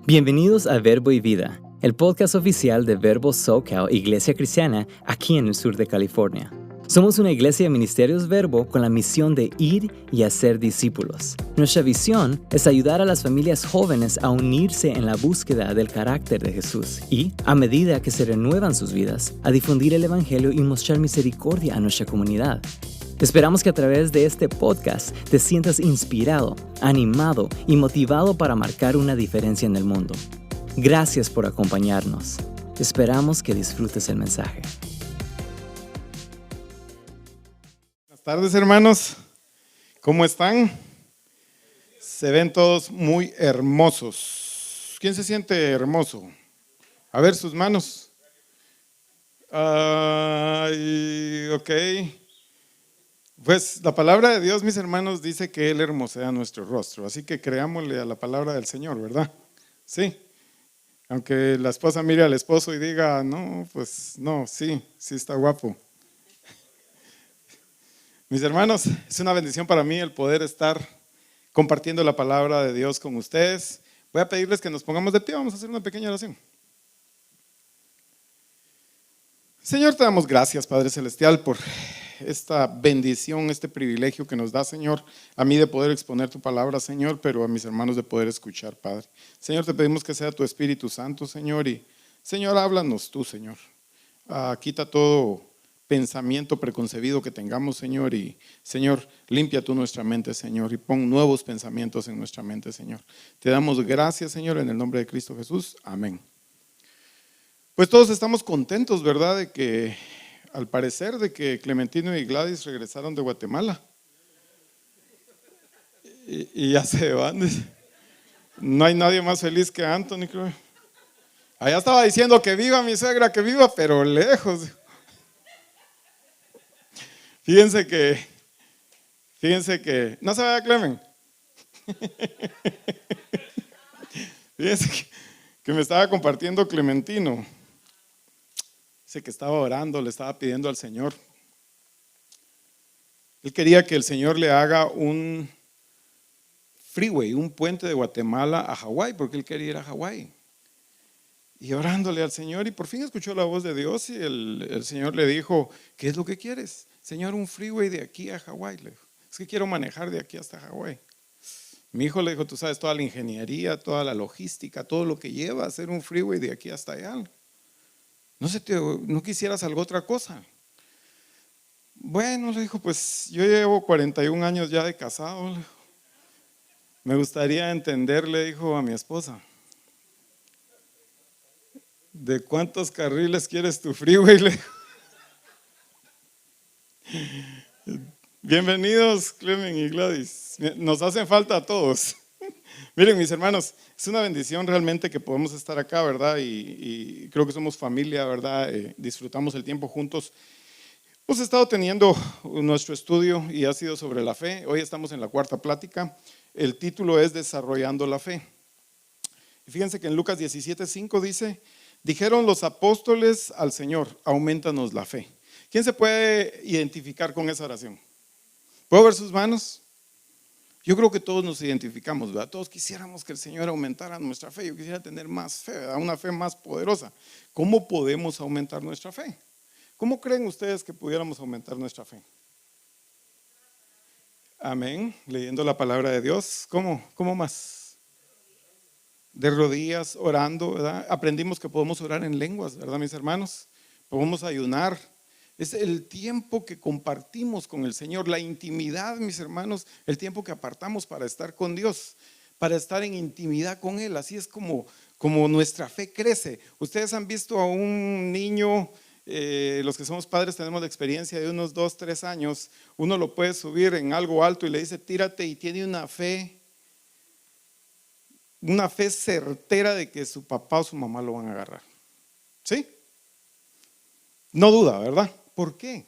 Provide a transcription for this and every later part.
Bienvenidos a Verbo y Vida, el podcast oficial de Verbo SoCal, Iglesia Cristiana, aquí en el sur de California. Somos una iglesia de ministerios Verbo con la misión de ir y hacer discípulos. Nuestra visión es ayudar a las familias jóvenes a unirse en la búsqueda del carácter de Jesús y, a medida que se renuevan sus vidas, a difundir el Evangelio y mostrar misericordia a nuestra comunidad. Esperamos que a través de este podcast te sientas inspirado, animado y motivado para marcar una diferencia en el mundo. Gracias por acompañarnos. Esperamos que disfrutes el mensaje. Buenas tardes, hermanos. ¿Cómo están? Se ven todos muy hermosos. ¿Quién se siente hermoso? A ver sus manos. Ok. Pues la palabra de Dios, mis hermanos, dice que Él hermosea nuestro rostro. Así que creámosle a la palabra del Señor, ¿verdad? Sí. Aunque la esposa mire al esposo y diga, no, pues no, sí está guapo. Mis hermanos, es una bendición para mí el poder estar compartiendo la palabra de Dios con ustedes. Voy a pedirles que nos pongamos de pie, vamos a hacer una pequeña oración. Señor, te damos gracias, Padre Celestial, por esta bendición, este privilegio que nos da, Señor, a mí de poder exponer tu palabra, Señor, pero a mis hermanos de poder escuchar, Padre. Señor, te pedimos que sea tu Espíritu Santo, Señor, y Señor, háblanos tú, Señor. Quita todo pensamiento preconcebido que tengamos, Señor, y Señor, limpia tú nuestra mente, Señor, y pon nuevos pensamientos en nuestra mente, Señor. Te damos gracias, Señor, en el nombre de Cristo Jesús. Amén. Pues todos estamos contentos, ¿verdad? De que, al parecer, de que Clementino y Gladys regresaron de Guatemala. Y ya se van. No hay nadie más feliz que Anthony, creo. Allá estaba diciendo que viva mi suegra, que viva, pero lejos. Fíjense que, no se vaya, Clemen. Fíjense que me estaba compartiendo Clementino. Dice que estaba orando, le estaba pidiendo al Señor. Él quería que el Señor le haga un freeway, un puente de Guatemala a Hawái, porque él quería ir a Hawái. Y orándole al Señor, y por fin escuchó la voz de Dios, y el Señor le dijo, ¿qué es lo que quieres? Señor, un freeway de aquí a Hawái. Le dijo, es que quiero manejar de aquí hasta Hawái. Mi hijo le dijo, tú sabes toda la ingeniería, toda la logística, todo lo que lleva a hacer un freeway de aquí hasta allá. ¿No quisieras algo otra cosa? Bueno, le dijo, pues yo llevo 41 años ya de casado. Me gustaría entender, le dijo a mi esposa, ¿de cuántos carriles quieres tu freeway? Le dijo. Bienvenidos, Clemen y Gladys. Nos hacen falta a todos. Miren, mis hermanos, es una bendición realmente que podemos estar acá, ¿verdad? Y creo que somos familia, ¿verdad? Disfrutamos el tiempo juntos. Hemos estado teniendo nuestro estudio y ha sido sobre la fe. Hoy estamos en la cuarta plática. El título es Desarrollando la fe. Y fíjense que en Lucas 17:5 dice, dijeron los apóstoles al Señor, aumentanos la fe. ¿Quién se puede identificar con esa oración? ¿Puedo ver sus manos? Yo creo que todos nos identificamos, ¿verdad? Todos quisiéramos que el Señor aumentara nuestra fe. Yo quisiera tener más fe, ¿verdad? Una fe más poderosa. ¿Cómo podemos aumentar nuestra fe? ¿Cómo creen ustedes que pudiéramos aumentar nuestra fe? Amén. Leyendo la palabra de Dios. ¿Cómo más? De rodillas, orando, ¿verdad? Aprendimos que podemos orar en lenguas, ¿verdad, mis hermanos? Podemos ayunar. Es el tiempo que compartimos con el Señor, la intimidad, mis hermanos, el tiempo que apartamos para estar con Dios, para estar en intimidad con Él. Así es como nuestra fe crece. Ustedes han visto a un niño, los que somos padres tenemos la experiencia de unos 2, 3 años, uno lo puede subir en algo alto y le dice tírate y tiene una fe certera de que su papá o su mamá lo van a agarrar. ¿Sí? No duda, ¿verdad? ¿Por qué?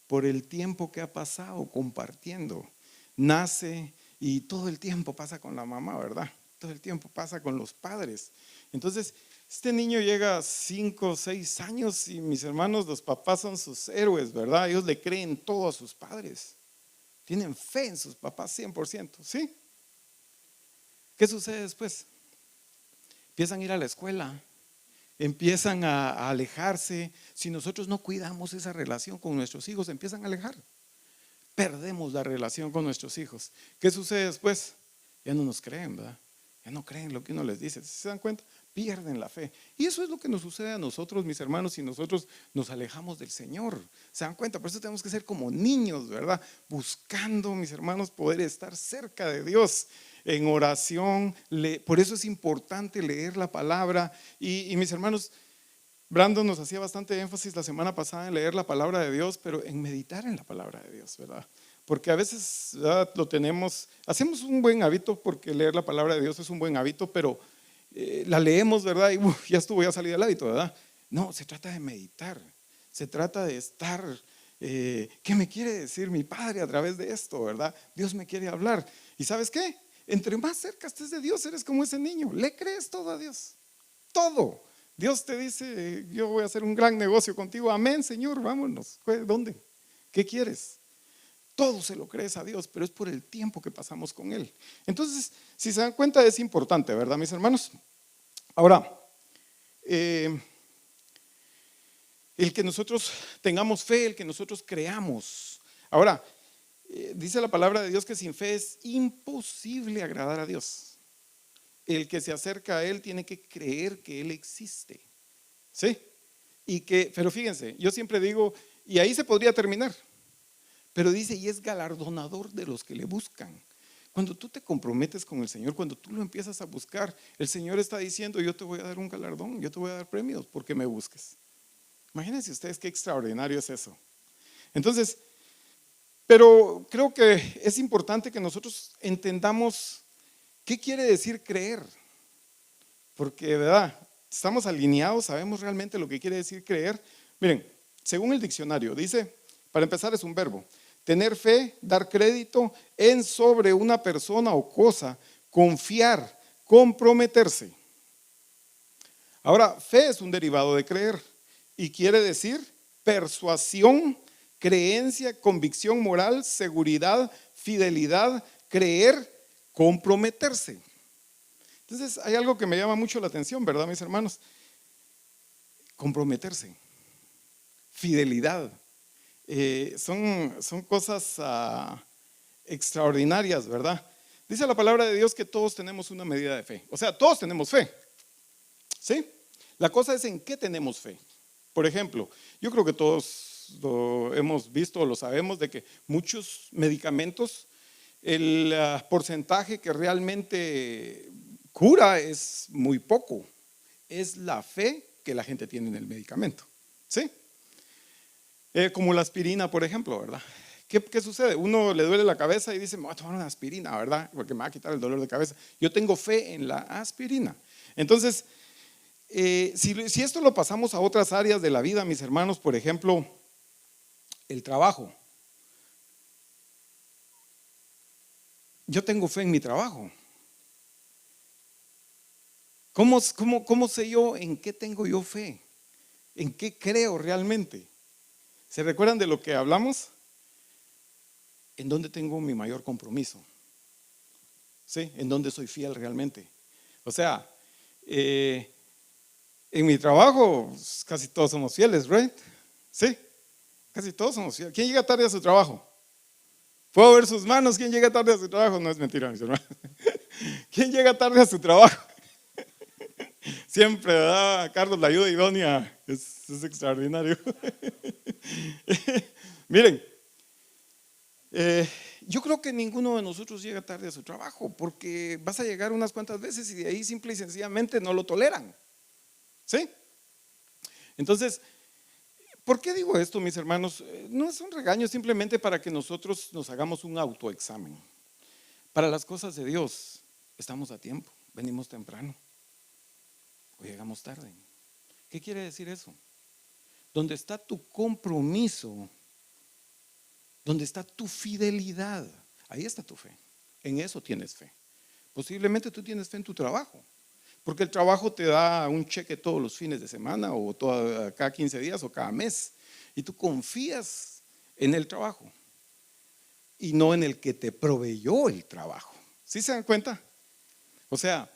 Por el tiempo que ha pasado compartiendo. Nace y todo el tiempo pasa con la mamá, ¿verdad? Todo el tiempo pasa con los padres. Entonces, este niño llega a 5 o 6 años y mis hermanos, los papás son sus héroes, ¿verdad? Ellos le creen todo a sus padres. Tienen fe en sus papás 100%, ¿sí? ¿Qué sucede después? empiezan a ir a la escuela, empiezan a alejarse. Si nosotros no cuidamos esa relación con nuestros hijos, empiezan a alejar. Perdemos la relación con nuestros hijos. ¿Qué sucede después? Ya no nos creen, ¿verdad? Ya no creen lo que uno les dice. ¿Se dan cuenta? Pierden la fe. Y eso es lo que nos sucede a nosotros, mis hermanos, si nosotros nos alejamos del Señor. ¿Se dan cuenta? Por eso tenemos que ser como niños, ¿verdad? Buscando, mis hermanos, poder estar cerca de Dios en oración. Por eso es importante leer la palabra. Y mis hermanos, Brandon nos hacía bastante énfasis la semana pasada en leer la palabra de Dios, pero en meditar en la palabra de Dios, ¿verdad? Porque a veces, ¿verdad?, hacemos un buen hábito, porque leer la palabra de Dios es un buen hábito, pero la leemos, ¿verdad? Y ya estuvo, ya salí del hábito, ¿verdad? No, se trata de meditar, se trata de estar, ¿qué me quiere decir mi Padre a través de esto, ¿verdad? Dios me quiere hablar. ¿Y sabes qué? Entre más cerca estés de Dios, eres como ese niño, le crees todo a Dios, todo. Dios te dice, yo voy a hacer un gran negocio contigo, amén, Señor, vámonos. ¿Dónde? ¿Qué quieres? Todo se lo crees a Dios, pero es por el tiempo que pasamos con Él. Entonces, si se dan cuenta, es importante, ¿verdad, mis hermanos? Ahora, el que nosotros tengamos fe, el que nosotros creamos. Ahora, dice la palabra de Dios que sin fe es imposible agradar a Dios. El que se acerca a Él tiene que creer que Él existe, ¿sí? Pero fíjense, yo siempre digo, y ahí se podría terminar, pero dice, y es galardonador de los que le buscan. Cuando tú te comprometes con el Señor, cuando tú lo empiezas a buscar, el Señor está diciendo, yo te voy a dar un galardón, yo te voy a dar premios porque me busques. Imagínense ustedes qué extraordinario es eso. Entonces, pero creo que es importante que nosotros entendamos qué quiere decir creer, porque, ¿verdad?, estamos alineados, sabemos realmente lo que quiere decir creer. Miren, según el diccionario, dice, para empezar es un verbo, tener fe, dar crédito en sobre una persona o cosa, confiar, comprometerse. Ahora, fe es un derivado de creer y quiere decir persuasión, creencia, convicción moral, seguridad, fidelidad, creer, comprometerse. Entonces hay algo que me llama mucho la atención, ¿verdad, mis hermanos? Comprometerse, fidelidad, son cosas extraordinarias, ¿verdad? Dice la palabra de Dios que todos tenemos una medida de fe, o sea, todos tenemos fe, ¿sí? La cosa es en qué tenemos fe. Por ejemplo, yo creo que todos lo hemos visto o lo sabemos de que muchos medicamentos, el porcentaje que realmente cura es muy poco, es la fe que la gente tiene en el medicamento, ¿sí? Como la aspirina, por ejemplo, ¿verdad? ¿Qué sucede? Uno le duele la cabeza y dice, me voy a tomar una aspirina, ¿verdad? Porque me va a quitar el dolor de cabeza. Yo tengo fe en la aspirina. Entonces, si esto lo pasamos a otras áreas de la vida, mis hermanos, por ejemplo, el trabajo. Yo tengo fe en mi trabajo. ¿Cómo sé yo en qué tengo yo fe? ¿En qué creo realmente? ¿Se recuerdan de lo que hablamos? ¿En dónde tengo mi mayor compromiso? ¿Sí? ¿En dónde soy fiel realmente? O sea, en mi trabajo casi todos somos fieles, ¿right? ¿Sí? Casi todos somos fieles. ¿Quién llega tarde a su trabajo? ¿Puedo ver sus manos? ¿Quién llega tarde a su trabajo? No es mentira, mis hermanos. ¿Quién llega tarde a su trabajo? Siempre, ¿verdad? Carlos, la ayuda idónea. Es extraordinario. Miren, yo creo que ninguno de nosotros llega tarde a su trabajo, porque vas a llegar unas cuantas veces y de ahí simple y sencillamente no lo toleran, ¿sí? Entonces, ¿por qué digo esto, mis hermanos? No es un regaño, simplemente para que nosotros nos hagamos un autoexamen. Para las cosas de Dios, estamos a tiempo, venimos temprano o llegamos tarde. ¿Qué quiere decir eso? Donde está tu compromiso, donde está tu fidelidad, ahí está tu fe. En eso tienes fe. Posiblemente tú tienes fe en tu trabajo, porque el trabajo te da un cheque todos los fines de semana o cada 15 días o cada mes, y tú confías en el trabajo y no en el que te proveyó el trabajo. ¿Sí se dan cuenta? O sea,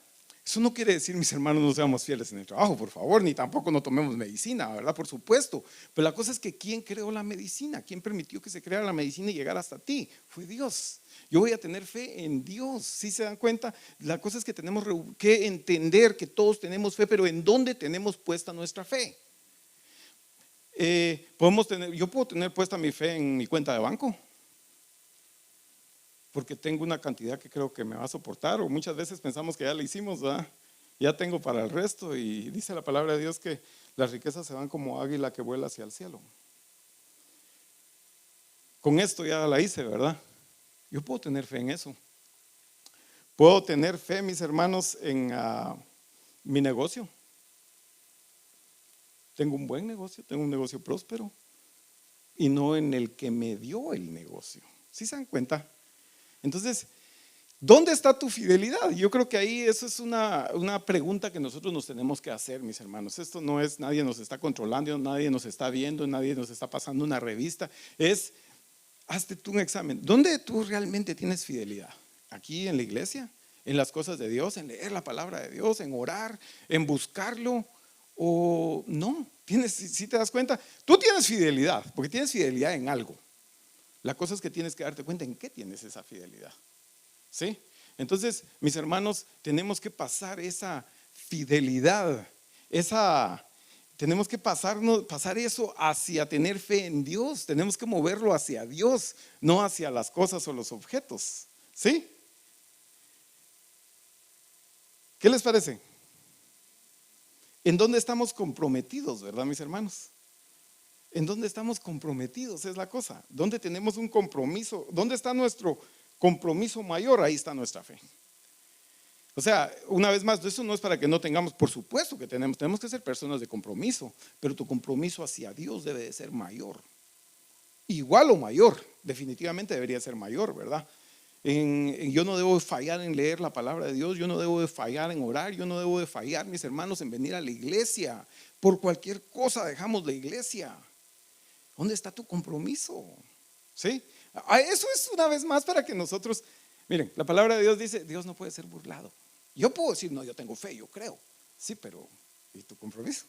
Eso no quiere decir, mis hermanos, no seamos fieles en el trabajo, por favor, ni tampoco no tomemos medicina, ¿verdad? Por supuesto. Pero la cosa es que ¿quién creó la medicina? ¿Quién permitió que se creara la medicina y llegara hasta ti? Fue Dios. Yo voy a tener fe en Dios. ¿Sí se dan cuenta? La cosa es que tenemos que entender que todos tenemos fe, pero ¿en dónde tenemos puesta nuestra fe? Yo puedo tener puesta mi fe en mi cuenta de banco, porque tengo una cantidad que creo que me va a soportar, o muchas veces pensamos que ya la hicimos, ¿verdad? Ya tengo para el resto, y dice la palabra de Dios que las riquezas se van como águila que vuela hacia el cielo. Con esto ya la hice, ¿verdad? Yo puedo tener fe en eso. Puedo tener fe, mis hermanos, en mi negocio. Tengo un buen negocio, tengo un negocio próspero, y no en el que me dio el negocio. ¿Sí se dan cuenta? Entonces, ¿dónde está tu fidelidad? Yo creo que ahí eso es una pregunta que nosotros nos tenemos que hacer, mis hermanos. Esto no es, nadie nos está controlando, nadie nos está viendo, nadie nos está pasando una revista. Hazte tú un examen. ¿Dónde tú realmente tienes fidelidad? ¿Aquí en la iglesia? ¿En las cosas de Dios? ¿En leer la palabra de Dios? ¿En orar? ¿En buscarlo? ¿O no? Si te das cuenta, tú tienes fidelidad, porque tienes fidelidad en algo. La cosa es que tienes que darte cuenta en qué tienes esa fidelidad. ¿Sí? Entonces, mis hermanos, tenemos que pasar esa fidelidad, tenemos que pasar eso hacia tener fe en Dios. Tenemos que moverlo hacia Dios, no hacia las cosas o los objetos. ¿Sí? ¿Qué les parece? ¿En dónde estamos comprometidos, verdad, mis hermanos? ¿En dónde estamos comprometidos? Es la cosa. ¿Dónde tenemos un compromiso? ¿Dónde está nuestro compromiso mayor? Ahí está nuestra fe. O sea, una vez más, eso no es para que no tengamos, por supuesto que tenemos que ser personas de compromiso, pero tu compromiso hacia Dios debe de ser mayor. Igual o mayor, definitivamente debería ser mayor, ¿verdad? Yo no debo fallar en leer la palabra de Dios, yo no debo de fallar en orar, yo no debo de fallar, mis hermanos, en venir a la iglesia. Por cualquier cosa dejamos la iglesia. ¿Dónde está tu compromiso? ¿Sí? Eso es una vez más para que nosotros, miren, la palabra de Dios dice, Dios no puede ser burlado. Yo puedo decir, no, yo tengo fe, yo creo. Sí, pero ¿y tu compromiso?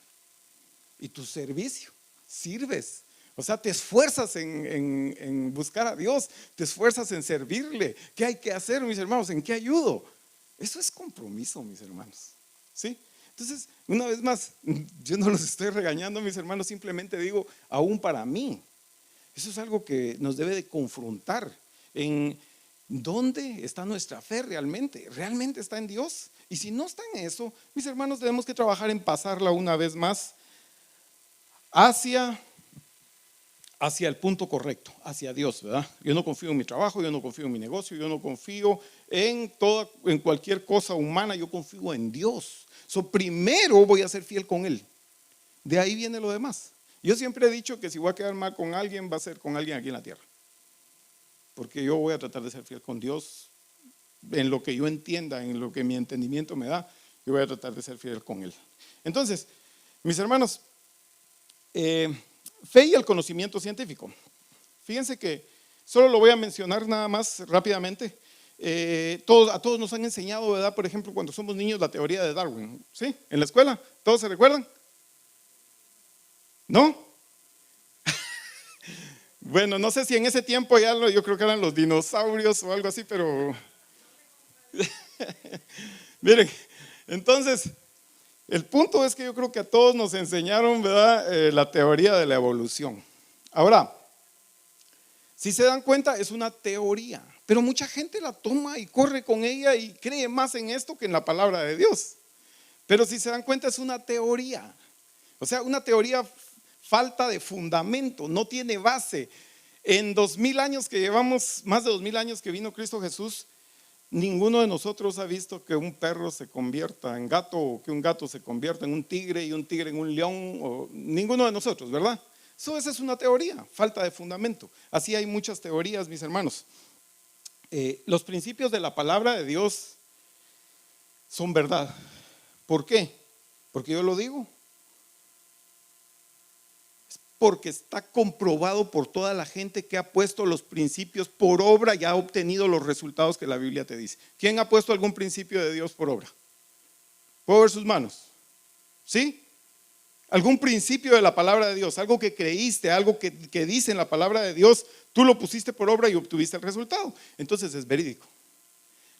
¿Y tu servicio? ¿Sirves? O sea, te esfuerzas en buscar a Dios, te esfuerzas en servirle. ¿Qué hay que hacer, mis hermanos? ¿En qué ayudo? Eso es compromiso, mis hermanos. ¿Sí? Entonces, una vez más, yo no los estoy regañando, mis hermanos, simplemente digo, aún para mí, eso es algo que nos debe de confrontar en dónde está nuestra fe realmente. ¿Realmente está en Dios? Y si no está en eso, mis hermanos, tenemos que trabajar en pasarla una vez más hacia el punto correcto, hacia Dios, ¿verdad? Yo no confío en mi trabajo, yo no confío en mi negocio, yo no confío en cualquier cosa humana, yo confío en Dios. Primero voy a ser fiel con Él. De ahí viene lo demás. Yo siempre he dicho que si voy a quedar mal con alguien, va a ser con alguien aquí en la tierra. Porque yo voy a tratar de ser fiel con Dios en lo que yo entienda, en lo que mi entendimiento me da, yo voy a tratar de ser fiel con Él. Entonces, mis hermanos, fe y el conocimiento científico. Fíjense que solo lo voy a mencionar nada más rápidamente. A todos nos han enseñado, ¿verdad? Por ejemplo, cuando somos niños, la teoría de Darwin. ¿Sí? En la escuela, ¿todos se recuerdan? ¿No? Bueno, no sé si en ese tiempo yo creo que eran los dinosaurios o algo así, pero miren, entonces el punto es que yo creo que a todos nos enseñaron, ¿verdad? La teoría de la evolución. Ahora, si se dan cuenta, es una teoría, pero mucha gente la toma y corre con ella y cree más en esto que en la palabra de Dios. Pero si se dan cuenta, es una teoría. O sea, una teoría falta de fundamento, no tiene base. En 2000 años que llevamos, más de 2000 años que vino Cristo Jesús, ninguno de nosotros ha visto que un perro se convierta en gato, o que un gato se convierta en un tigre y un tigre en un león, o ninguno de nosotros, ¿verdad? Esa es una teoría, falta de fundamento. Así hay muchas teorías, mis hermanos. Los principios de la palabra de Dios son verdad. ¿Por qué? Porque yo lo digo. Es porque está comprobado por toda la gente que ha puesto los principios por obra y ha obtenido los resultados que la Biblia te dice. ¿Quién ha puesto algún principio de Dios por obra? ¿Puedo ver sus manos? ¿Sí? Algún principio de la palabra de Dios, algo que creíste, algo que dice en la palabra de Dios, tú lo pusiste por obra y obtuviste el resultado. Entonces es verídico.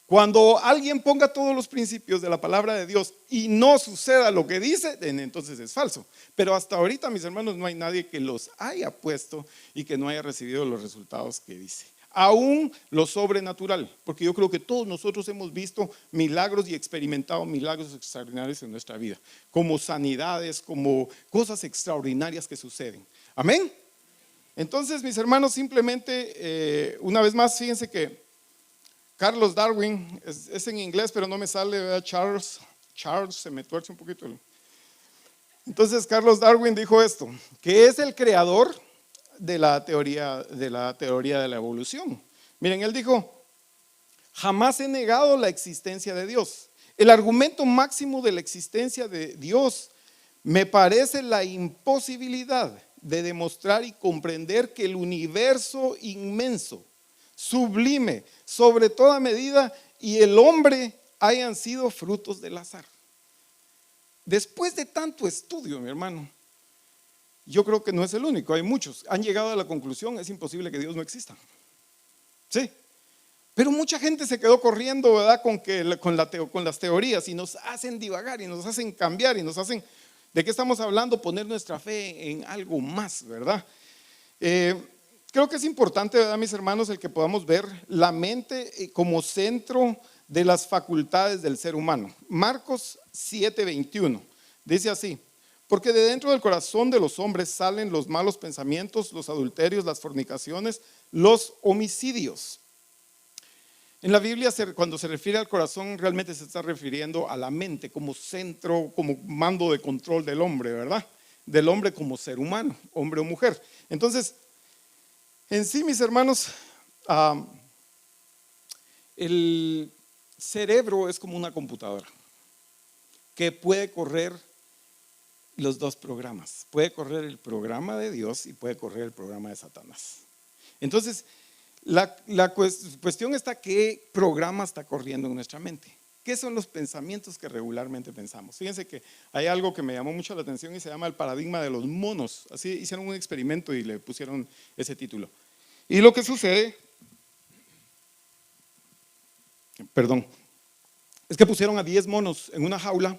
Cuando alguien ponga todos los principios de la palabra de Dios y no suceda lo que dice, entonces es falso. Pero hasta ahorita, mis hermanos, no hay nadie que los haya puesto y que no haya recibido los resultados que dice. Aún lo sobrenatural, porque yo creo que todos nosotros hemos visto milagros y experimentado milagros extraordinarios en nuestra vida, como sanidades, como cosas extraordinarias que suceden. Amén. Entonces, mis hermanos, simplemente, una vez más, fíjense que Carlos Darwin, es en inglés, pero no me sale, ¿verdad? Charles, se me tuerce un poquito. Entonces, Carlos Darwin dijo esto, que es el creador de la teoría de la evolución. Miren, él dijo: jamás he negado la existencia de Dios. El argumento máximo de la existencia de Dios me parece la imposibilidad de demostrar y comprender que el universo inmenso, sublime, sobre toda medida, y el hombre hayan sido frutos del azar. Después de tanto estudio, mi hermano, yo creo que no es el único, hay muchos. Han llegado a la conclusión: es imposible que Dios no exista. Sí, pero mucha gente se quedó corriendo, ¿verdad? Con las teorías, y nos hacen divagar y nos hacen cambiar y nos hacen, ¿de qué estamos hablando? Poner nuestra fe en algo más, ¿verdad? Creo que es importante, ¿verdad, mis hermanos, el que podamos ver la mente como centro de las facultades del ser humano. Marcos 7:21 dice así: porque de dentro del corazón de los hombres salen los malos pensamientos, los adulterios, las fornicaciones, los homicidios. En la Biblia, cuando se refiere al corazón, realmente se está refiriendo a la mente como centro, como mando de control del hombre, ¿verdad? Del hombre como ser humano, hombre o mujer. Entonces, en sí, mis hermanos, el cerebro es como una computadora que puede correr los dos programas. Puede correr el programa de Dios y puede correr el programa de Satanás. Entonces, la cuestión está: ¿qué programa está corriendo en nuestra mente? ¿Qué son los pensamientos que regularmente pensamos? Fíjense que hay algo que me llamó mucho la atención y se llama el paradigma de los monos. Así hicieron un experimento y le pusieron ese título. Y lo que sucede, es que pusieron a 10 monos en una jaula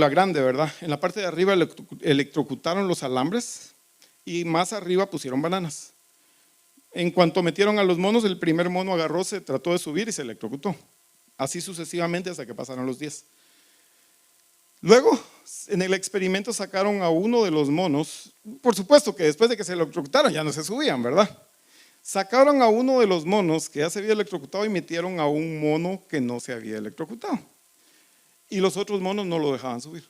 grande, ¿verdad? En la parte de arriba electrocutaron los alambres y más arriba pusieron bananas. En cuanto metieron a los monos, el primer mono agarró, se trató de subir y se electrocutó. Así sucesivamente hasta que pasaron los 10. Luego, en el experimento sacaron a uno de los monos. Por supuesto que después de que se electrocutaron ya no se subían, ¿verdad? Sacaron a uno de los monos que ya se había electrocutado y metieron a un mono que no se había electrocutado. Y los otros monos no lo dejaban subir.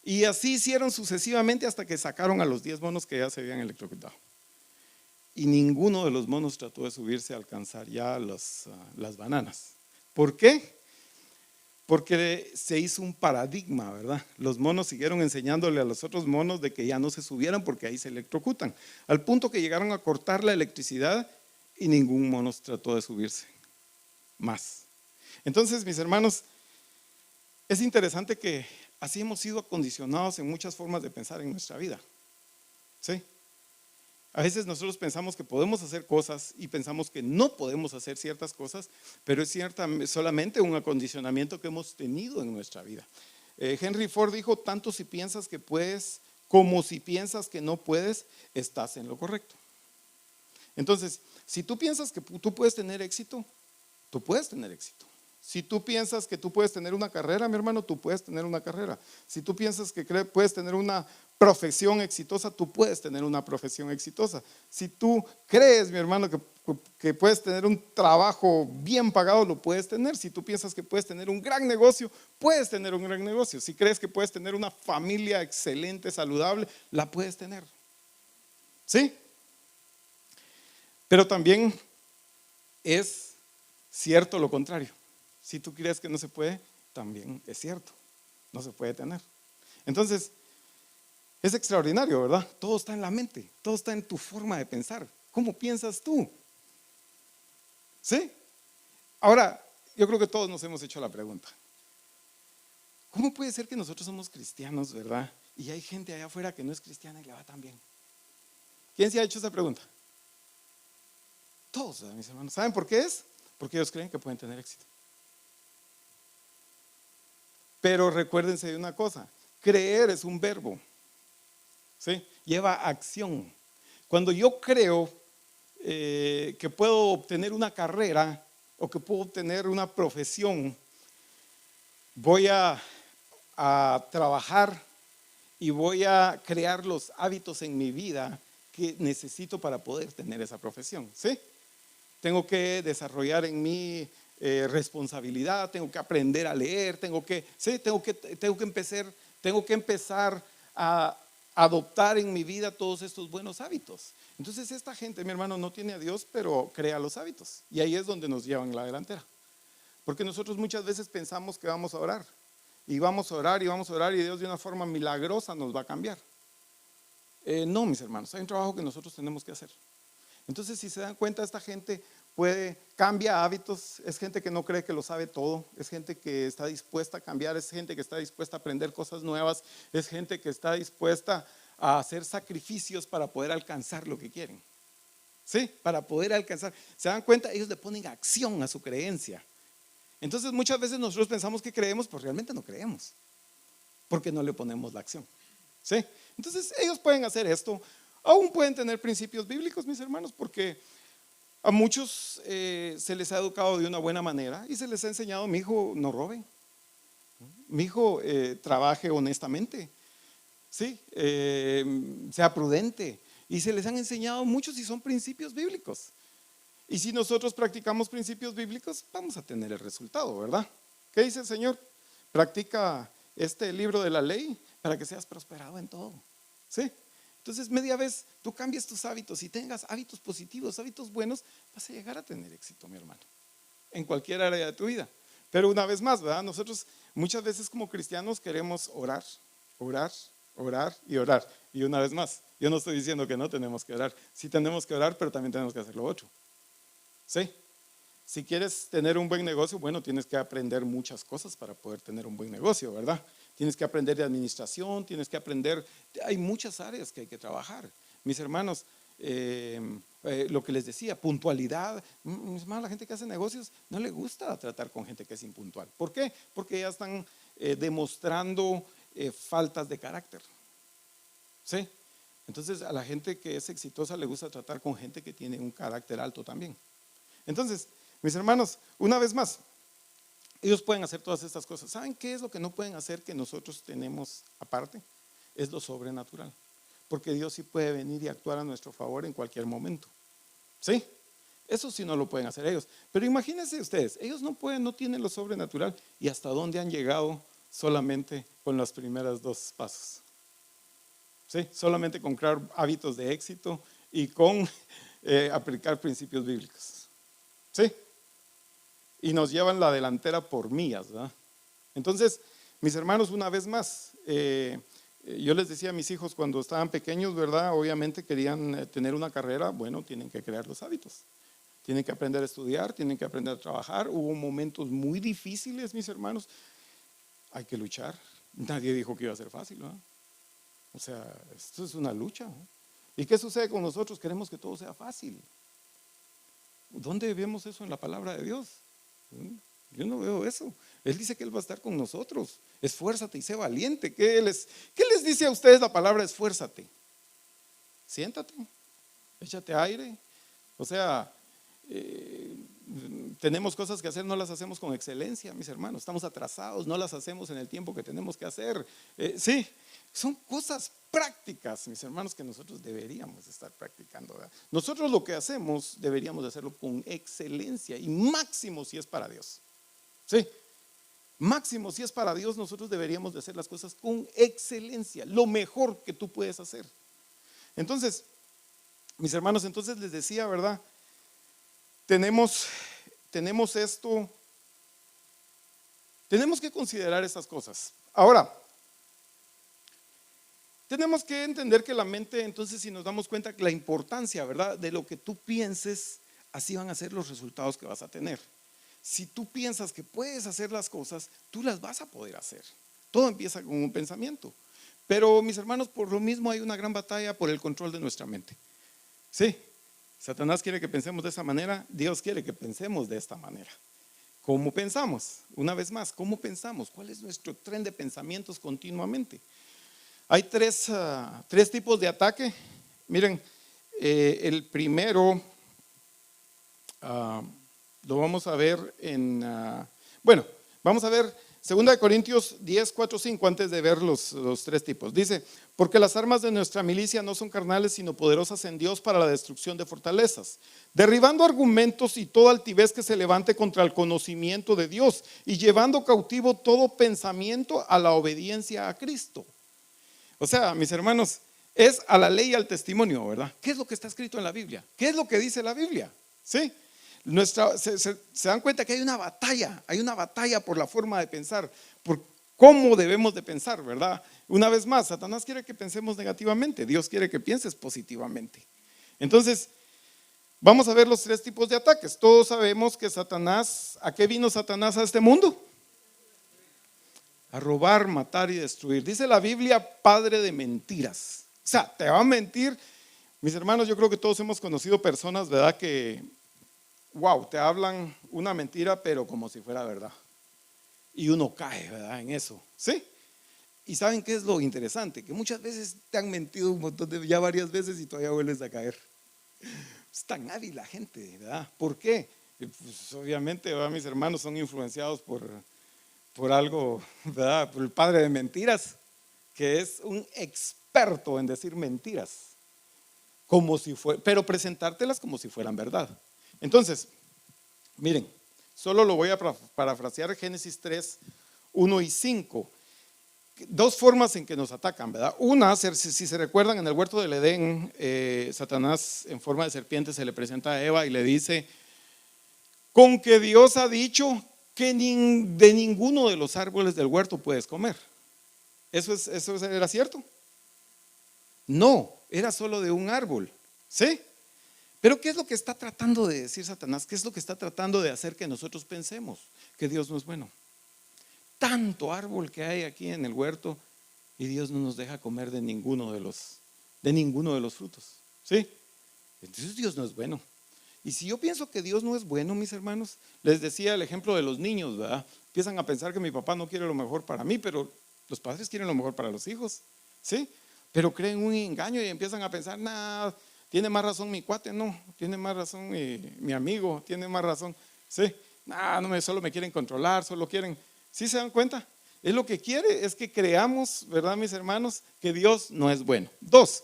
Y así hicieron sucesivamente hasta que sacaron a los 10 monos que ya se habían electrocutado. Y ninguno de los monos trató de subirse a alcanzar ya las bananas. ¿Por qué? Porque se hizo un paradigma, ¿verdad? Los monos siguieron enseñándole a los otros monos de que ya no se subieran porque ahí se electrocutan. Al punto que llegaron a cortar la electricidad y ningún mono trató de subirse más. Entonces, mis hermanos, es interesante que así hemos sido acondicionados en muchas formas de pensar en nuestra vida. ¿Sí? A veces nosotros pensamos que podemos hacer cosas y pensamos que no podemos hacer ciertas cosas, pero es solamente un acondicionamiento que hemos tenido en nuestra vida. Henry Ford dijo: tanto si piensas que puedes como si piensas que no puedes, estás en lo correcto. Entonces, si tú piensas que tú puedes tener éxito, tú puedes tener éxito. Si tú piensas que tú puedes tener una carrera, mi hermano, tú puedes tener una carrera. Si tú piensas que puedes tener una profesión exitosa, tú puedes tener una profesión exitosa. Si tú crees, mi hermano, que puedes tener un trabajo bien pagado, lo puedes tener. Si tú piensas que puedes tener un gran negocio, puedes tener un gran negocio. Si crees que puedes tener una familia excelente, saludable, la puedes tener. ¿Sí? Pero también es cierto lo contrario. Si tú crees que no se puede, también es cierto, no se puede tener. Entonces, es extraordinario, ¿verdad? Todo está en la mente, todo está en tu forma de pensar. ¿Cómo piensas tú? ¿Sí? Ahora, yo creo que todos nos hemos hecho la pregunta: ¿Cómo puede ser que nosotros somos cristianos, verdad? Y hay gente allá afuera que no es cristiana y le va tan bien? ¿Quién se ha hecho esa pregunta? Todos, mis hermanos. ¿Saben por qué es? Porque ellos creen que pueden tener éxito. Pero recuérdense de una cosa, creer es un verbo, ¿sí? Lleva acción. Cuando yo creo que puedo obtener una carrera o que puedo obtener una profesión, voy a trabajar y voy a crear los hábitos en mi vida que necesito para poder tener esa profesión, ¿sí? Tengo que desarrollar en mí responsabilidad, tengo que aprender a leer, ¿sí? tengo que empezar a adoptar en mi vida todos estos buenos hábitos. Entonces esta gente, mi hermano, no tiene a Dios, pero crea los hábitos. Y ahí es donde nos llevan la delantera. Porque nosotros muchas veces pensamos que vamos a orar. Y vamos a orar y vamos a orar y Dios de una forma milagrosa nos va a cambiar. No, mis hermanos, hay un trabajo que nosotros tenemos que hacer. Entonces, si se dan cuenta, esta gente cambia hábitos, es gente que no cree que lo sabe todo, es gente que está dispuesta a cambiar, es gente que está dispuesta a aprender cosas nuevas, es gente que está dispuesta a hacer sacrificios para poder alcanzar lo que quieren. ¿Sí? Para poder alcanzar. ¿Se dan cuenta? Ellos le ponen acción a su creencia. Entonces, muchas veces nosotros pensamos que creemos, pero realmente no creemos, porque no le ponemos la acción. ¿Sí? Entonces, ellos pueden hacer esto. Aún pueden tener principios bíblicos, mis hermanos, porque a muchos se les ha educado de una buena manera y se les ha enseñado: mi hijo, no robe, mi hijo, trabaje honestamente, ¿sí? Sea prudente. Y se les han enseñado muchos y son principios bíblicos. Y si nosotros practicamos principios bíblicos, vamos a tener el resultado, ¿verdad? ¿Qué dice el Señor? Practica este libro de la ley para que seas prosperado en todo, ¿sí? Entonces, media vez tú cambies tus hábitos y tengas hábitos positivos, hábitos buenos, vas a llegar a tener éxito, mi hermano, en cualquier área de tu vida. Pero una vez más, ¿verdad? Nosotros muchas veces como cristianos queremos orar, orar, orar y orar. Y una vez más, yo no estoy diciendo que no tenemos que orar. Sí tenemos que orar, pero también tenemos que hacer lo otro. ¿Sí? Si quieres tener un buen negocio, bueno, tienes que aprender muchas cosas para poder tener un buen negocio, ¿verdad? Tienes que aprender de administración, tienes que aprender, hay muchas áreas que hay que trabajar. Mis hermanos, lo que les decía, puntualidad. Mis hermanos, la gente que hace negocios no le gusta tratar con gente que es impuntual. ¿Por qué? Porque ya están demostrando faltas de carácter. ¿Sí? Entonces a la gente que es exitosa le gusta tratar con gente que tiene un carácter alto también. Entonces, mis hermanos, una vez más, ellos pueden hacer todas estas cosas. ¿Saben qué es lo que no pueden hacer que nosotros tenemos aparte? Es lo sobrenatural. Porque Dios sí puede venir y actuar a nuestro favor en cualquier momento. ¿Sí? Eso sí no lo pueden hacer ellos. Pero imagínense ustedes, ellos no pueden, no tienen lo sobrenatural. ¿Y hasta dónde han llegado solamente con los primeros dos pasos? ¿Sí? Solamente con crear hábitos de éxito y con aplicar principios bíblicos. ¿Sí? Y nos llevan la delantera por millas, ¿verdad? Entonces, mis hermanos, una vez más, yo les decía a mis hijos cuando estaban pequeños, ¿verdad? Obviamente querían tener una carrera. Bueno, tienen que crear los hábitos. Tienen que aprender a estudiar, tienen que aprender a trabajar. Hubo momentos muy difíciles, mis hermanos. Hay que luchar. Nadie dijo que iba a ser fácil, ¿verdad? O sea, esto es una lucha, ¿no? ¿Y qué sucede con nosotros? Queremos que todo sea fácil. ¿Dónde vemos eso en la palabra de Dios? Yo no veo eso. Él dice que Él va a estar con nosotros. Esfuérzate y sé valiente. ¿Qué les dice a ustedes la palabra esfuérzate? Siéntate, échate aire. O sea, tenemos cosas que hacer, no las hacemos con excelencia, mis hermanos. Estamos atrasados, no las hacemos en el tiempo que tenemos que hacer. Sí, son cosas prácticas, mis hermanos, que nosotros deberíamos estar practicando, ¿verdad? Nosotros lo que hacemos deberíamos de hacerlo con excelencia y máximo si es para Dios. Sí, máximo si es para Dios, nosotros deberíamos de hacer las cosas con excelencia, lo mejor que tú puedes hacer. Entonces, mis hermanos, entonces les decía, ¿verdad? Tenemos esto, tenemos que considerar estas cosas. Ahora, tenemos que entender que la mente, entonces, si nos damos cuenta que la importancia, ¿verdad?, de lo que tú pienses, así van a ser los resultados que vas a tener. Si tú piensas que puedes hacer las cosas, tú las vas a poder hacer. Todo empieza con un pensamiento. Pero mis hermanos, por lo mismo hay una gran batalla por el control de nuestra mente. Sí, Satanás quiere que pensemos de esa manera, Dios quiere que pensemos de esta manera. ¿Cómo pensamos? Una vez más, ¿cómo pensamos? ¿Cuál es nuestro tren de pensamientos continuamente? Hay tres tipos de ataque. Miren, el primero lo vamos a ver vamos a ver 2 Corintios 10, 4, 5 antes de ver los tres tipos. Dice, porque las armas de nuestra milicia no son carnales sino poderosas en Dios para la destrucción de fortalezas, derribando argumentos y toda altivez que se levante contra el conocimiento de Dios y llevando cautivo todo pensamiento a la obediencia a Cristo. O sea, mis hermanos, es a la ley y al testimonio, ¿verdad? ¿Qué es lo que está escrito en la Biblia? ¿Qué es lo que dice la Biblia? ¿Sí? Se dan cuenta que hay una batalla por la forma de pensar, por cómo debemos de pensar, ¿verdad? Una vez más, Satanás quiere que pensemos negativamente, Dios quiere que pienses positivamente. Entonces, vamos a ver los tres tipos de ataques. Todos sabemos que Satanás, ¿a qué vino Satanás a este mundo? A robar, matar y destruir. Dice la Biblia, padre de mentiras. O sea, te va a mentir. Mis hermanos, yo creo que todos hemos conocido personas, ¿verdad? Que te hablan una mentira, pero como si fuera verdad. Y uno cae, ¿verdad? En eso, ¿sí? Y ¿saben qué es lo interesante? Que muchas veces te han mentido ya varias veces y todavía vuelves a caer. Es tan hábil la gente, ¿verdad? ¿Por qué? Pues obviamente, ¿verdad? Mis hermanos son influenciados por algo, ¿verdad? Por el padre de mentiras, que es un experto en decir mentiras, pero presentártelas como si fueran verdad. Entonces, miren, solo lo voy a parafrasear, Génesis 3, 1 y 5. Dos formas en que nos atacan, ¿verdad? Una, si se recuerdan, en el huerto del Edén, Satanás en forma de serpiente se le presenta a Eva y le dice, con que Dios ha dicho que de ninguno de los árboles del huerto puedes comer. ¿Eso era cierto? No, era solo de un árbol, ¿sí? Pero ¿qué es lo que está tratando de decir Satanás? ¿Qué es lo que está tratando de hacer que nosotros pensemos que Dios no es bueno? Tanto árbol que hay aquí en el huerto y Dios no nos deja comer de ninguno de los frutos, ¿sí? Entonces Dios no es bueno. Y si yo pienso que Dios no es bueno, mis hermanos, les decía el ejemplo de los niños, ¿verdad? Empiezan a pensar que mi papá no quiere lo mejor para mí, pero los padres quieren lo mejor para los hijos, ¿sí? Pero creen un engaño y empiezan a pensar, nah, tiene más razón mi cuate, no, tiene más razón mi amigo, tiene más razón, ¿sí? Nah, solo me quieren controlar, solo quieren, ¿sí se dan cuenta? Él lo que quiere es que creamos, ¿verdad, mis hermanos? Que Dios no es bueno. Dos,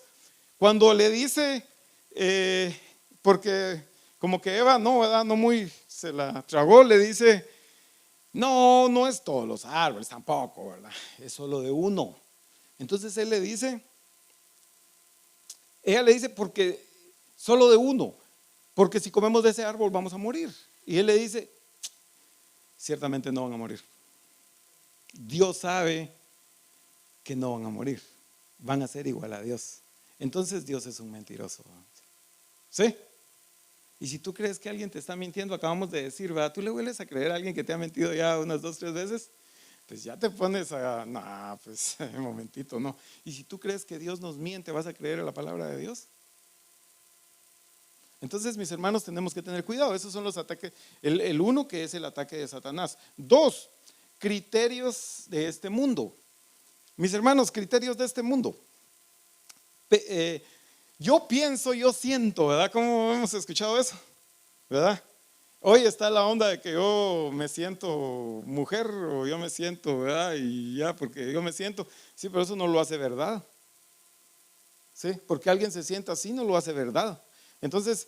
cuando le dice, porque como que Eva no, ¿verdad? No muy se la tragó, le dice, no es todos los árboles tampoco, ¿verdad? Es solo de uno. Entonces ella le dice, porque solo de uno, porque si comemos de ese árbol vamos a morir. Y él le dice, ciertamente no van a morir. Dios sabe que no van a morir, van a ser igual a Dios. Entonces Dios es un mentiroso, ¿sí? Y si tú crees que alguien te está mintiendo, acabamos de decir, ¿verdad? ¿Tú le vuelves a creer a alguien que te ha mentido ya unas 2, 3 veces? Pues ya te pones pues un momentito, no. Y si tú crees que Dios nos miente, ¿vas a creer en la palabra de Dios? Entonces, mis hermanos, tenemos que tener cuidado. Esos son los ataques. El uno, que es el ataque de Satanás. Dos, criterios de este mundo. Mis hermanos, criterios de este mundo. Yo pienso, yo siento, ¿verdad? ¿Cómo hemos escuchado eso? ¿Verdad? Hoy está la onda de que yo me siento mujer o yo me siento, ¿verdad? Y ya, porque yo me siento, sí, pero eso no lo hace verdad. Sí, porque alguien se sienta así no lo hace verdad. Entonces,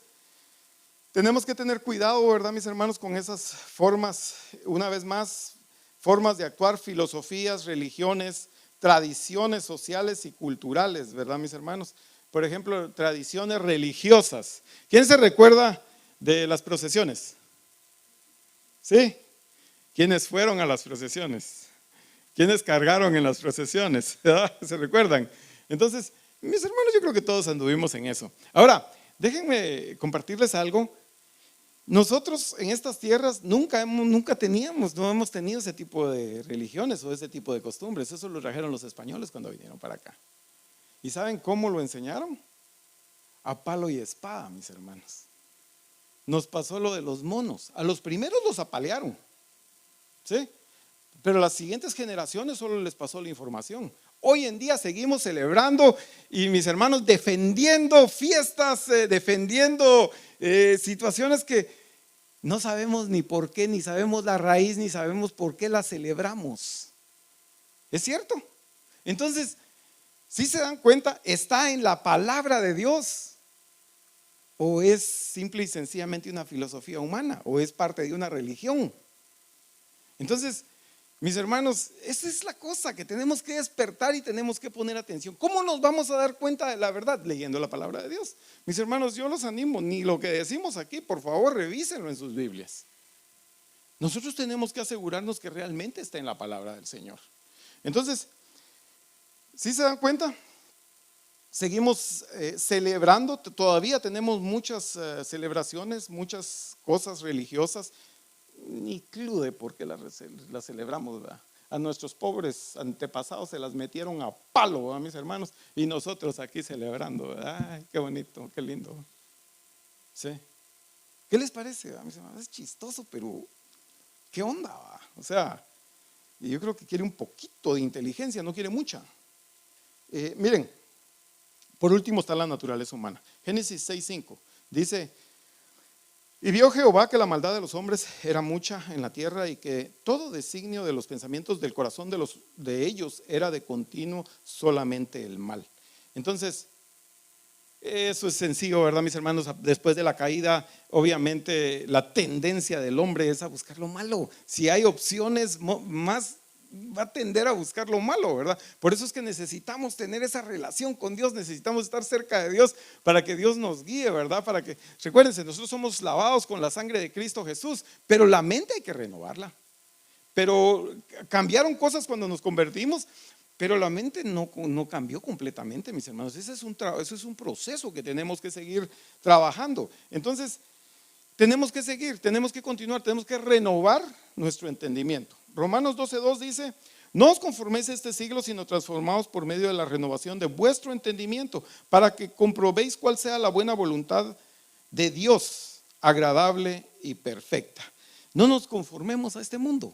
tenemos que tener cuidado, ¿verdad, mis hermanos, con esas formas, una vez más, formas de actuar, filosofías, religiones, tradiciones sociales y culturales, ¿verdad, mis hermanos? Por ejemplo, tradiciones religiosas. ¿Quién se recuerda de las procesiones? ¿Sí? ¿Quiénes fueron a las procesiones? ¿Quiénes cargaron en las procesiones? ¿Verdad? ¿Se recuerdan? Entonces, mis hermanos, yo creo que todos anduvimos en eso. Ahora, déjenme compartirles algo. Nosotros en estas tierras nunca teníamos, no hemos tenido ese tipo de religiones o ese tipo de costumbres. Eso lo trajeron los españoles cuando vinieron para acá. ¿Y saben cómo lo enseñaron? A palo y espada, mis hermanos. Nos pasó lo de los monos. A los primeros los apalearon, ¿sí? Pero a las siguientes generaciones solo les pasó la información. Hoy en día seguimos celebrando y mis hermanos defendiendo fiestas, defendiendo situaciones que no sabemos ni por qué, ni sabemos la raíz, ni sabemos por qué las celebramos. ¿Es cierto? Entonces, si se dan cuenta, ¿está en la palabra de Dios? ¿O es simple y sencillamente una filosofía humana? ¿O es parte de una religión? Entonces, mis hermanos, esa es la cosa que tenemos que despertar y tenemos que poner atención. ¿Cómo nos vamos a dar cuenta de la verdad? Leyendo la palabra de Dios. Mis hermanos, yo los animo, ni lo que decimos aquí, por favor, revísenlo en sus Biblias. Nosotros tenemos que asegurarnos que realmente está en la palabra del Señor. Entonces, ¿sí se dan cuenta? Seguimos celebrando, todavía tenemos muchas celebraciones, muchas cosas religiosas. Ni clue porque las celebramos, ¿verdad? A nuestros pobres antepasados se las metieron a palo, ¿verdad, mis hermanos? Y nosotros aquí celebrando, ¿verdad? Ay, qué bonito, qué lindo. ¿Sí? ¿Qué les parece, ¿verdad, mis hermanos? Es chistoso, pero ¿qué onda, ¿verdad? O sea, yo creo que quiere un poquito de inteligencia, no quiere mucha. Miren, por último está la naturaleza humana. Génesis 6:5 dice: y vio Jehová que la maldad de los hombres era mucha en la tierra y que todo designio de los pensamientos del corazón de ellos era de continuo solamente el mal. Entonces, eso es sencillo, ¿verdad, mis hermanos? Después de la caída, obviamente la tendencia del hombre es a buscar lo malo. Si hay opciones, más va a tender a buscar lo malo, ¿verdad? Por eso es que necesitamos tener esa relación con Dios, necesitamos estar cerca de Dios para que Dios nos guíe, ¿verdad? Para que, recuérdense, nosotros somos lavados con la sangre de Cristo Jesús, pero la mente hay que renovarla. Pero cambiaron cosas cuando nos convertimos, pero la mente no cambió completamente, mis hermanos. Eso es un proceso que tenemos que seguir trabajando. Entonces, tenemos que seguir, tenemos que continuar, tenemos que renovar nuestro entendimiento. Romanos 12:2 dice: no os conforméis a este siglo, sino transformaos por medio de la renovación de vuestro entendimiento, para que comprobéis cuál sea la buena voluntad de Dios, agradable y perfecta. No nos conformemos a este mundo.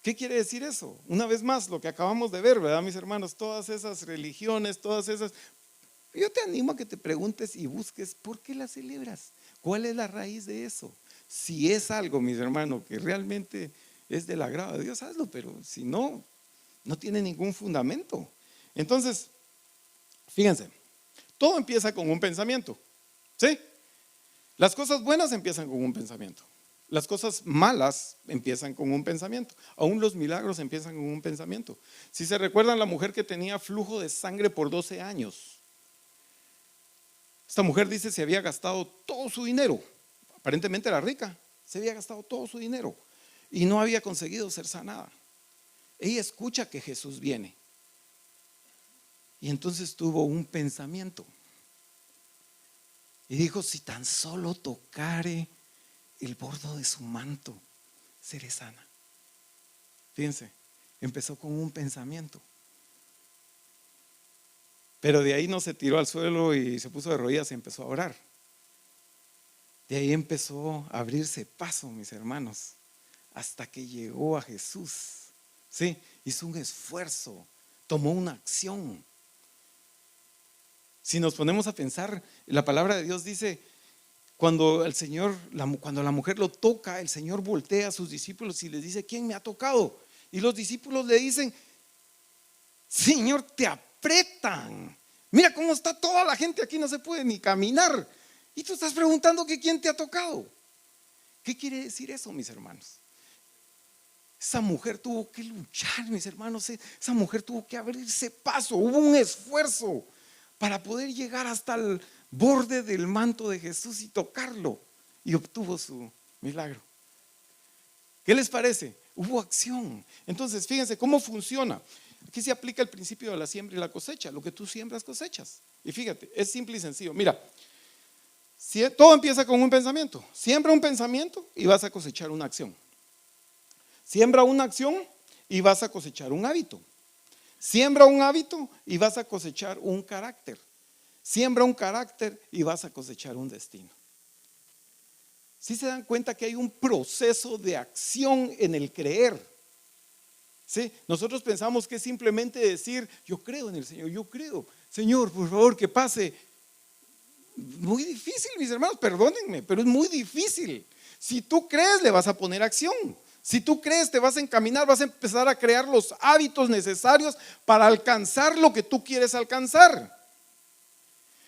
¿Qué quiere decir eso? Una vez más, lo que acabamos de ver, ¿verdad, mis hermanos? Todas esas religiones, todas esas... Yo te animo a que te preguntes y busques ¿por qué las celebras? ¿Cuál es la raíz de eso? Si es algo, mis hermanos, que realmente es del agrado de Dios, hazlo, pero si no, no tiene ningún fundamento. Entonces, fíjense, todo empieza con un pensamiento, ¿sí? Las cosas buenas empiezan con un pensamiento. Las cosas malas empiezan con un pensamiento. Aún los milagros empiezan con un pensamiento. Si se recuerdan la mujer que tenía flujo de sangre por 12 años. Esta mujer dice se había gastado todo su dinero. Aparentemente era rica. Se había gastado todo su dinero y no había conseguido ser sanada. Ella escucha que Jesús viene. Y entonces tuvo un pensamiento. Y dijo: si tan solo tocare el borde de su manto, seré sana. Fíjense, empezó con un pensamiento. Pero de ahí no se tiró al suelo y se puso de rodillas y empezó a orar. De ahí empezó a abrirse paso, mis hermanos, hasta que llegó a Jesús. Sí, hizo un esfuerzo, tomó una acción. Si nos ponemos a pensar, la palabra de Dios dice: cuando la mujer lo toca, el Señor voltea a sus discípulos y les dice: ¿quién me ha tocado? Y los discípulos le dicen: Señor, te apretan. Mira cómo está toda la gente aquí, no se puede ni caminar. Y tú estás preguntando que quién te ha tocado. ¿Qué quiere decir eso, mis hermanos? Esa mujer tuvo que luchar, mis hermanos. Esa mujer tuvo que abrirse paso. Hubo un esfuerzo para poder llegar hasta el borde del manto de Jesús y tocarlo. Y obtuvo su milagro. ¿Qué les parece? Hubo acción. Entonces, fíjense cómo funciona. Aquí se aplica el principio de la siembra y la cosecha. Lo que tú siembras, cosechas. Y fíjate, es simple y sencillo. Mira, Todo empieza con un pensamiento. Siembra un pensamiento y vas a cosechar una acción. Siembra una acción y vas a cosechar un hábito. Siembra un hábito y vas a cosechar un carácter. Siembra un carácter y vas a cosechar un destino. ¿Sí se dan cuenta que hay un proceso de acción en el creer? ¿Sí? Nosotros pensamos que es simplemente decir, yo creo en el Señor, yo creo. Señor, por favor, que pase. Muy difícil, mis hermanos, perdónenme, pero es muy difícil. Si tú crees, le vas a poner acción. Si tú crees, te vas a encaminar, vas a empezar a crear los hábitos necesarios para alcanzar lo que tú quieres alcanzar.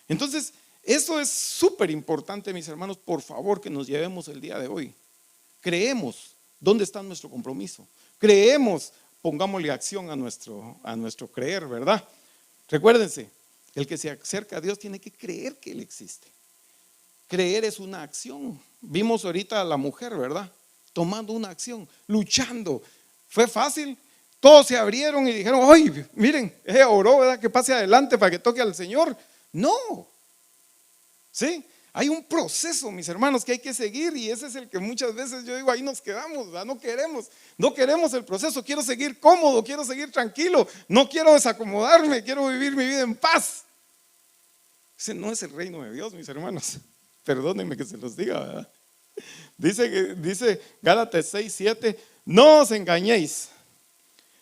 Entonces, eso es súper importante, mis hermanos, por favor, que nos llevemos el día de hoy. Creemos, ¿dónde está nuestro compromiso? Creemos, pongámosle acción a nuestro creer, ¿verdad? Recuérdense, el que se acerca a Dios tiene que creer que Él existe. Creer es una acción. Vimos ahorita a la mujer, ¿verdad? Tomando una acción, luchando. ¿Fue fácil? Todos se abrieron y dijeron, ¡ay, miren! Ella oró, ¿verdad? Que pase adelante para que toque al Señor. No. ¿Sí? Hay un proceso, mis hermanos, que hay que seguir, y ese es el que muchas veces yo digo, ahí nos quedamos, ¿verdad? No queremos el proceso. Quiero seguir cómodo, quiero seguir tranquilo, no quiero desacomodarme, quiero vivir mi vida en paz. Ese no es el reino de Dios, mis hermanos. Perdónenme que se los diga, ¿verdad? Dice Gálatas 6:7, no os engañéis,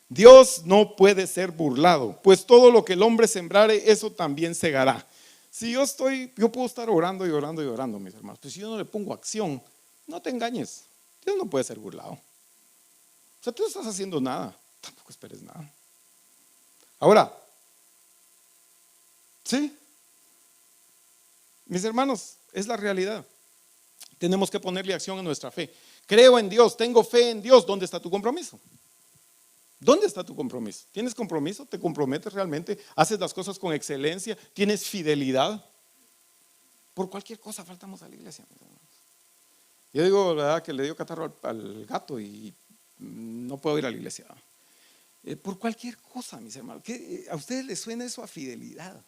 Dios no puede ser burlado, pues todo lo que el hombre sembrare, eso también segará. Si yo puedo estar orando y orando y orando, mis hermanos, pues si yo no le pongo acción, no te engañes, Dios no puede ser burlado. O sea, tú no estás haciendo nada, tampoco esperes nada. Ahora, ¿sí? Mis hermanos, es la realidad. Tenemos que ponerle acción a nuestra fe. Creo en Dios, tengo fe en Dios. ¿Dónde está tu compromiso? ¿Dónde está tu compromiso? ¿Tienes compromiso? ¿Te comprometes realmente? ¿Haces las cosas con excelencia? ¿Tienes fidelidad? Por cualquier cosa faltamos a la iglesia, mis hermanos. Yo digo, la verdad, que le dio catarro al gato y no puedo ir a la iglesia. Por cualquier cosa, mis hermanos. ¿A ustedes les suena eso a fidelidad?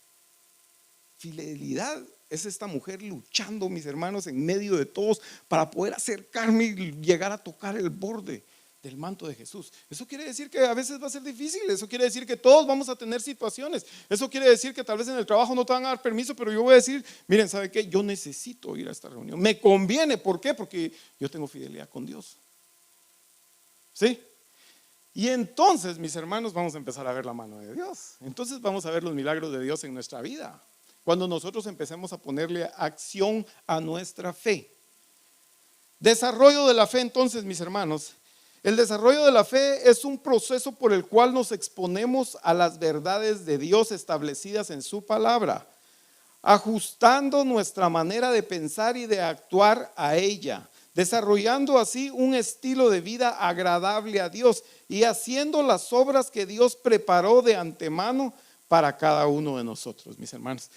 Fidelidad es esta mujer luchando, mis hermanos, en medio de todos para poder acercarme y llegar a tocar el borde del manto de Jesús. Eso quiere decir que a veces va a ser difícil. Eso quiere decir que todos vamos a tener situaciones. Eso quiere decir que tal vez en el trabajo no te van a dar permiso, pero yo voy a decir, miren, ¿sabe qué? Yo necesito ir a esta reunión. Me conviene. ¿Por qué? Porque yo tengo fidelidad con Dios. ¿Sí? Y entonces, mis hermanos, vamos a empezar a ver la mano de Dios. Entonces vamos a ver los milagros de Dios en nuestra vida. Cuando nosotros empecemos a ponerle acción a nuestra fe. Desarrollo de la fe, entonces, mis hermanos. El desarrollo de la fe es un proceso por el cual nos exponemos a las verdades de Dios establecidas en su palabra, ajustando nuestra manera de pensar y de actuar a ella, desarrollando así un estilo de vida agradable a Dios y haciendo las obras que Dios preparó de antemano para cada uno de nosotros, mis hermanos.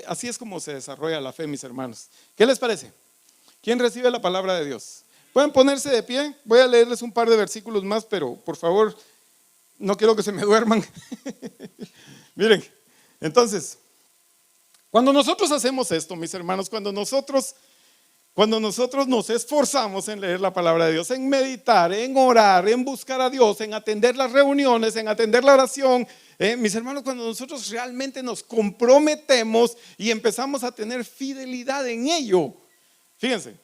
Así es como se desarrolla la fe, mis hermanos. ¿Qué les parece? ¿Quién recibe la palabra de Dios? ¿Pueden ponerse de pie? Voy a leerles un par de versículos más, pero por favor, no quiero que se me duerman. Miren, entonces, cuando nosotros hacemos esto, mis hermanos, cuando nosotros nos esforzamos en leer la palabra de Dios, en meditar, en orar, en buscar a Dios, en atender las reuniones, en atender la oración, mis hermanos, cuando nosotros realmente nos comprometemos y empezamos a tener fidelidad en ello, fíjense,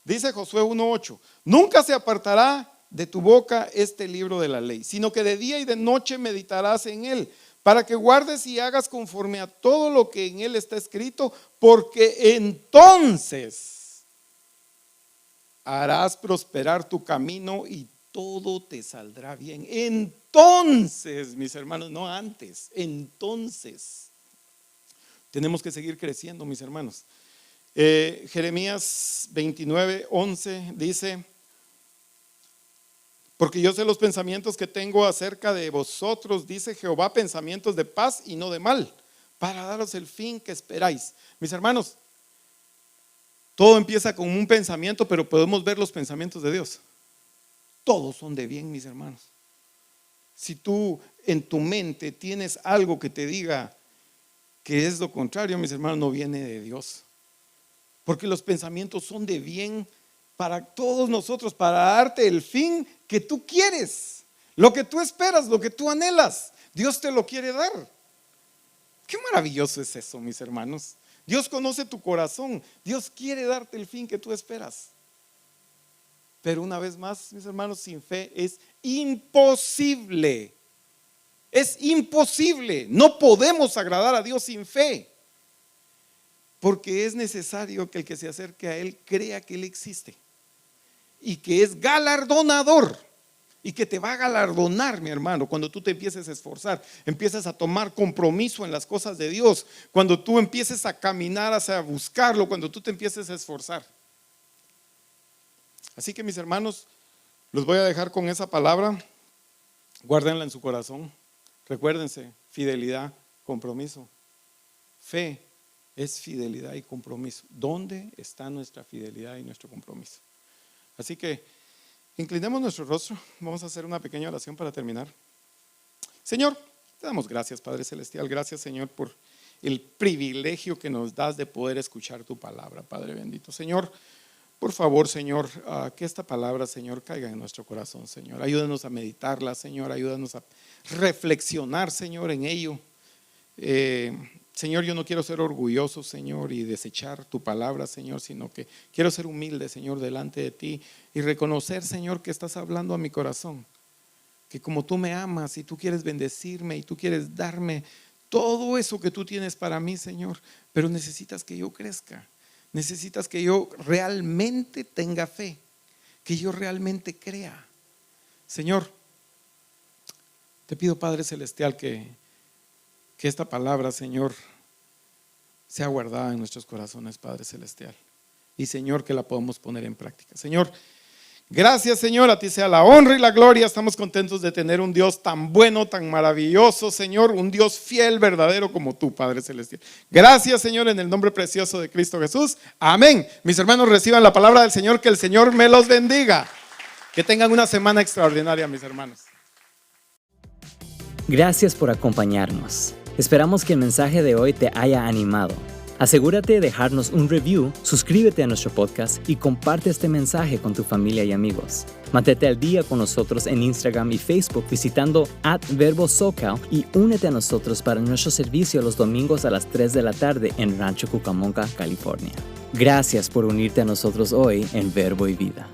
dice Josué 1:8, nunca se apartará de tu boca este libro de la ley, sino que de día y de noche meditarás en él, para que guardes y hagas conforme a todo lo que en él está escrito, porque entonces harás prosperar tu camino y todo te saldrá bien. Entonces, mis hermanos, no antes, entonces. Tenemos que seguir creciendo, mis hermanos. Jeremías 29:11 dice, porque yo sé los pensamientos que tengo acerca de vosotros, dice Jehová, pensamientos de paz y no de mal, para daros el fin que esperáis. Mis hermanos, todo empieza con un pensamiento, pero podemos ver los pensamientos de Dios. Todos son de bien, mis hermanos. Si tú en tu mente tienes algo que te diga que es lo contrario, mis hermanos, no viene de Dios. Porque los pensamientos son de bien para todos nosotros, para darte el fin que tú quieres, lo que tú esperas, lo que tú anhelas. Dios te lo quiere dar. Qué maravilloso es eso, mis hermanos. Dios conoce tu corazón. Dios quiere darte el fin que tú esperas. Pero una vez más, mis hermanos, sin fe es imposible. Es imposible. No podemos agradar a Dios sin fe. Porque es necesario que el que se acerque a Él crea que Él existe. Y que es galardonador. Y que te va a galardonar, mi hermano, cuando tú te empieces a esforzar, empiezas a tomar compromiso en las cosas de Dios, cuando tú empieces a caminar hacia buscarlo, cuando tú te empieces a esforzar. Así que, mis hermanos, los voy a dejar con esa palabra. Guárdenla en su corazón. Recuérdense, fidelidad, compromiso. Fe es fidelidad y compromiso. ¿Dónde está nuestra fidelidad y nuestro compromiso? Así que inclinemos nuestro rostro. Vamos a hacer una pequeña oración para terminar. Señor, te damos gracias, Padre Celestial. Gracias, Señor, por el privilegio que nos das de poder escuchar tu palabra, Padre bendito. Señor, por favor, Señor, que esta palabra, Señor, caiga en nuestro corazón, Señor. Ayúdanos a meditarla, Señor. Ayúdanos a reflexionar, Señor, en ello. Señor, yo no quiero ser orgulloso, Señor, y desechar tu palabra, Señor, sino que quiero ser humilde, Señor, delante de ti y reconocer, Señor, que estás hablando a mi corazón. Que como tú me amas y tú quieres bendecirme y tú quieres darme todo eso que tú tienes para mí, Señor, pero necesitas que yo crezca. Necesitas que yo realmente tenga fe, que yo realmente crea. Señor, te pido, Padre Celestial, que esta palabra, Señor, sea guardada en nuestros corazones, Padre Celestial. Y, Señor, que la podamos poner en práctica. Señor, gracias, Señor, a ti sea la honra y la gloria. Estamos contentos de tener un Dios tan bueno, tan maravilloso, Señor, un Dios fiel, verdadero como tú, Padre Celestial. Gracias, Señor, en el nombre precioso de Cristo Jesús. Amén. Mis hermanos, reciban la palabra del Señor, que el Señor me los bendiga. Que tengan una semana extraordinaria, mis hermanos. Gracias por acompañarnos. Esperamos que el mensaje de hoy te haya animado. Asegúrate de dejarnos un review, suscríbete a nuestro podcast y comparte este mensaje con tu familia y amigos. Mantente al día con nosotros en Instagram y Facebook visitando @verbosocal y únete a nosotros para nuestro servicio los domingos a las 3 de la tarde en Rancho Cucamonga, California. Gracias por unirte a nosotros hoy en Verbo y Vida.